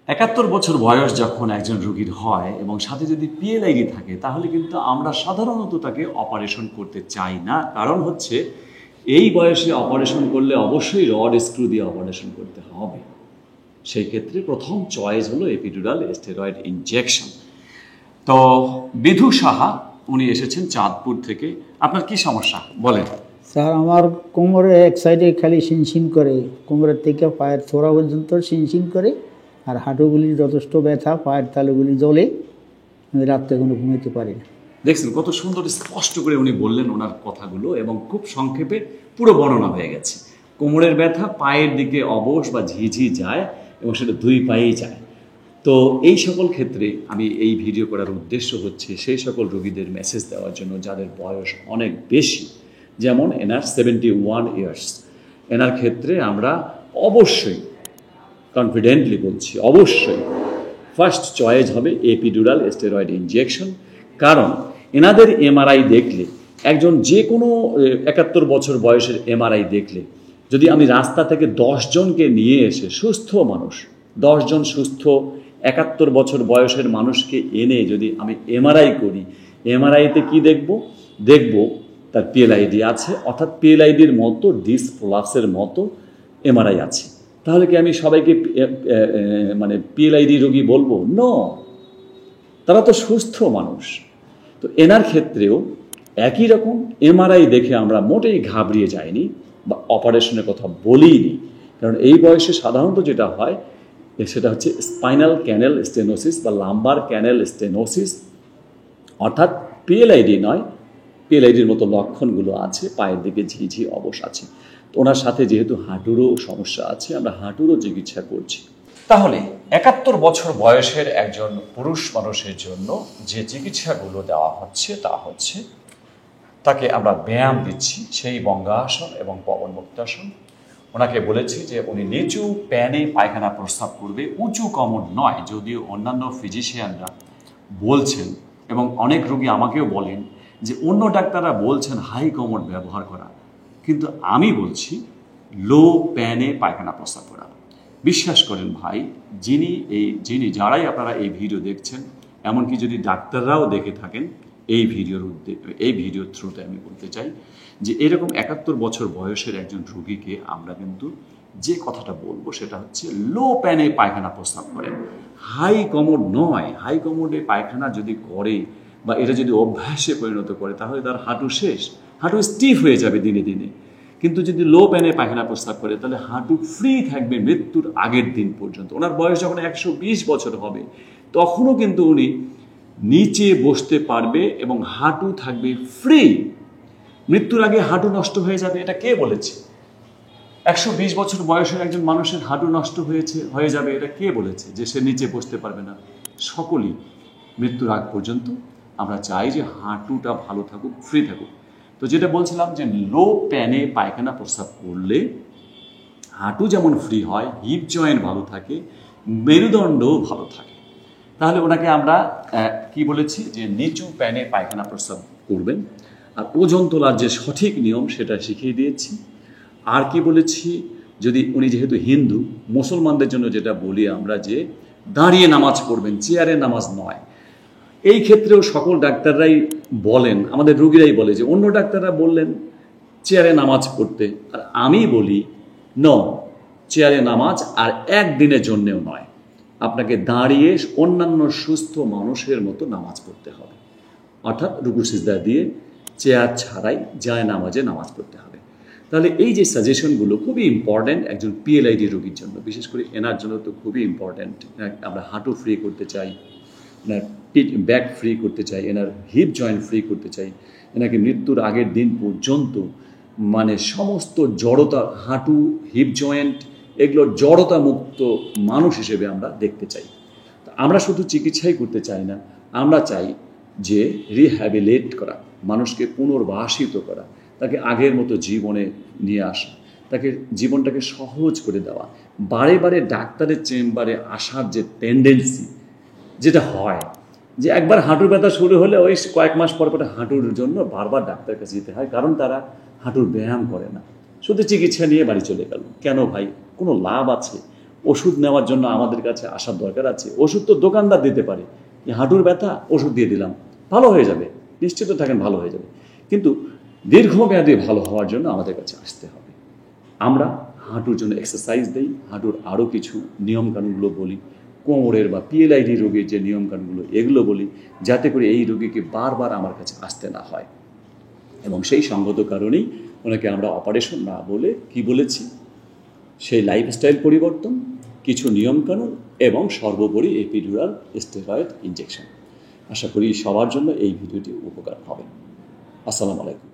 ৭১ বছর বয়স যখন একজন রোগীর হয় এবং সাথে যদি পিএলআইডি থাকে তাহলে কিন্তু আমরা সাধারণত তাকে অপারেশন করতে চাই না। কারণ হচ্ছে এই বয়সে অপারেশন করলে অবশ্যই রড স্ক্রু দিয়ে অপারেশন করতে হবে। সেই ক্ষেত্রে প্রথম চয়েস হলো এপিডুরাল স্টেরয়েড ইনজেকশন। তো বিধু সাহা উনি এসেছেন চাঁদপুর থেকে। আপনার কি সমস্যা বলেন? স্যার, আমার কোমরে এক সাইডে খালি শিনশিন করে, কোমরের থেকে পায়ের থোড়া পর্যন্ত শিনশিন করে, আর হাঁটুগুলি যথেষ্ট ব্যথা, পায়ের তালুগুলি জ্বলে, আমি রাত্রে কোনো ঘুমাইতে পারি না। দেখছেন কত সুন্দর স্পষ্ট করে উনি বললেন ওনার কথাগুলো, এবং খুব সংক্ষেপে পুরো বর্ণনা হয়ে গেছে। কোমরের ব্যথা, পায়ের দিকে অবশ বা ঝিঝি যায় এবং সেটা দুই পায়েই যায়। তো এই সকল ক্ষেত্রে আমি এই ভিডিও করার উদ্দেশ্য হচ্ছে সেই সকল রোগীদের মেসেজ দেওয়ার জন্য যাদের বয়স অনেক বেশি, যেমন এনার 71 ইয়ার্স। এনার ক্ষেত্রে আমরা অবশ্যই কনফিডেন্টলি বলছি, অবশ্যই ফার্স্ট চয়েস হবে এপিডুরাল স্টেরয়েড ইনজেকশন। কারণ এনাদের এমআরআই দেখলে, একজন যে কোনো ৭১ বছর বয়সের এমআরআই দেখলে, যদি আমি রাস্তা থেকে 10 জনকে নিয়ে এসে, সুস্থ মানুষ 10 জন সুস্থ ৭১ বছর বয়সের মানুষকে এনে যদি আমি এমআরআই করি, এমআরআইতে কি দেখব? দেখব তার পিএলআইডি আছে, অর্থাৎ পিএলআইডির মতো ডিস্ক প্রলাপসের মতো এমআরআই আছে। তাহলে কি আমি সবাইকে মানে পিএলআইডি রোগী বলবো? নো, তারা তো সুস্থ মানুষ। তো এনার ক্ষেত্রেও একই রকম এমআরআই দেখে আমরা মোটেই ঘাবড়িয়ে যাইনি বা অপারেশনের কথা বলিনি। কারণ এই বয়সে সাধারণত যেটা হয় সেটা হচ্ছে স্পাইনাল ক্যানেল স্টেনোসিস বা লাম্বার ক্যানেল স্টেনোসিস, অর্থাৎ পিএলআইডি নয়, পিএলআইডির মতো লক্ষণগুলো আছে, পায়ের দিকে ঝিঝি অবশ আছে। তো ওনার সাথে যেহেতু হাঁটুরও সমস্যা আছে, আমরা হাঁটুরও চিকিৎসা করছি। তাহলে ৭১ বছর বয়সের একজন পুরুষ মানুষের জন্য যে চিকিৎসাগুলো দেওয়া হচ্ছে তা হচ্ছে, তাকে আমরা ব্যায়াম দিচ্ছি, সেই বঙ্গাসন এবং পবন মুক্তাসন। ওনাকে বলেছি যে উনি নিচু প্যানে পায়খানা প্রস্রাব করবে, উঁচু কোমর নয়। যদিও অন্যান্য ফিজিশিয়ানরা বলছেন এবং অনেক রোগী আমাকেও বলেন যে অন্য ডাক্তাররা বলছেন হাই কোমর ব্যবহার করা, কিন্তু আমি বলছি লো প্যানে পায়খানা প্রস্রাব করা। বিশ্বাস করেন ভাই, যারাই আপনারা এই ভিডিও দেখছেন, এমনকি যদি ডাক্তাররাও দেখে থাকেন, এই ভিডিওর থ্রুতে আমি বলতে চাই যে এরকম ৭১ বছর বয়সের একজন রোগীকে আমরা কিন্তু যে কথাটা বলবো সেটা হচ্ছে লো প্যানে পায়খানা প্রস্রাব করেন, হাই কোমর নয়। হাই কোমরে পায়খানা যদি করে বা এটা যদি অভ্যাসে পরিণত করে তাহলে তার হাঁটু শেষ, হাঁটু স্টিফ হয়ে যাবে দিনে দিনে। কিন্তু যদি লো প্যানে পায়খানা প্রস্রাব করে তাহলে হাঁটু ফ্রি থাকবে মৃত্যুর আগের দিন পর্যন্ত। ওনার বয়স যখন 120 বছর হবে তখনও কিন্তু উনি নিচে বসতে পারবে এবং হাঁটু থাকবে ফ্রি। মৃত্যুর আগে হাঁটু নষ্ট হয়ে যাবে, এটা কে বলেছে? 120 বছর বয়সের একজন মানুষের হাঁটু নষ্ট হয়ে যাবে, এটা কে বলেছে যে সে নিচে বসতে পারবে না? সকলেই মৃত্যুর আগ পর্যন্ত আমরা চাই যে হাঁটুটা ভালো থাকুক, ফ্রি থাকুক। তো যেটা বলছিলাম যে লো প্যানে পায়খানা প্রস্রাব করলে হাঁটু যেমন ফ্রি হয়, হিপ জয়েন্ট ভালো থাকে, মেরুদণ্ডও ভালো থাকে। তাহলে ওনাকে আমরা কি বলেছি যে নিচু প্যানে পায়খানা প্রস্রাব করবেন, আর ওজন তোলার যে সঠিক নিয়ম সেটা শিখিয়ে দিয়েছি। আর কি বলেছি, যদি উনি যেহেতু হিন্দু, মুসলমানদের জন্য যেটা বলি আমরা যে দাঁড়িয়ে নামাজ পড়বেন, চেয়ারে নামাজ নয়। এই ক্ষেত্রেও সকল ডাক্তাররাই বলেন, আমাদের রোগীরাই বলে যে অন্য ডাক্তাররা বললেন চেয়ারে নামাজ পড়তে, আর আমি বলি চেয়ারে নামাজ আর একদিনের জন্যেও নয়, আপনাকে দাঁড়িয়ে অন্যান্য সুস্থ মানুষের মতো নামাজ পড়তে হবে, অর্থাৎ রুকু সিজদা দিয়ে চেয়ার ছাড়াই যায় নামাজে নামাজ পড়তে হবে। তাহলে এই যে সাজেশনগুলো খুবই ইম্পর্ট্যান্ট একজন পিএলআইডি রোগীর জন্য, বিশেষ করে এনার জন্য তো খুবই ইম্পর্ট্যান্ট। আমরা হাঁটু ফ্রি করতে চাই, এনার ব্যাক ফ্রি করতে চাই, এনার হিপ জয়েন্ট ফ্রি করতে চাই, এনাকে মৃত্যুর আগের দিন পর্যন্ত মানে সমস্ত জড়তা, হাঁটু হিপ জয়েন্ট এগুলো জড়তা মুক্ত মানুষ হিসেবে আমরা দেখতে চাই। তো আমরা শুধু চিকিৎসাই করতে চাই না, আমরা চাই যে রিহ্যাবিলেট করা, মানুষকে পুনর্বাসিত করা, তাকে আগের মতো জীবনে নিয়ে আসা, তাকে জীবনটাকে সহজ করে দেওয়া। বারে বারে ডাক্তারের চেম্বারে আসার যে টেন্ডেন্সি যেটা হয়, যে একবার হাঁটুর ব্যথা শুরু হলে ওই কয়েক মাস পর পরে হাঁটুর জন্য বারবার ডাক্তারের কাছে যেতে হয়, কারণ তারা হাঁটুর ব্যায়াম করে না, শুধু চিকিৎসা নিয়ে বাড়ি চলে গেল। কেন ভাই? কোনো লাভ আছে? ওষুধ নেওয়ার জন্য আমাদের কাছে আসার দরকার আছে। ওষুধ তো দোকানদার দিতে পারে, হাঁটুর ব্যথা ওষুধ দিয়ে দিলাম, ভালো হয়ে যাবে, নিশ্চিত থাকেন ভালো হয়ে যাবে। কিন্তু দীর্ঘমেয়াদে ভালো হওয়ার জন্য আমাদের কাছে আসতে হবে। আমরা হাঁটুর জন্য এক্সারসাইজ দিই, হাঁটুর আরও কিছু নিয়মকানুনগুলো বলি, কোমরের বা পিএলআইডি রোগীর যে নিয়মকানুনগুলো এগুলো বলি, যাতে করে এই রোগীকে বারবার আমার কাছে আসতে না হয়। এবং সেই সঙ্গত কারণেই ওনাকে আমরা অপারেশন না বলে কি বলেছি, সেই লাইফস্টাইল পরিবর্তন, কিছু নিয়মকানুন এবং সর্বোপরি এপিডুরাল স্টেরয়েড ইনজেকশন। আশা করি সবার জন্য এই ভিডিওটি উপকার হবে। আসসালামু আলাইকুম।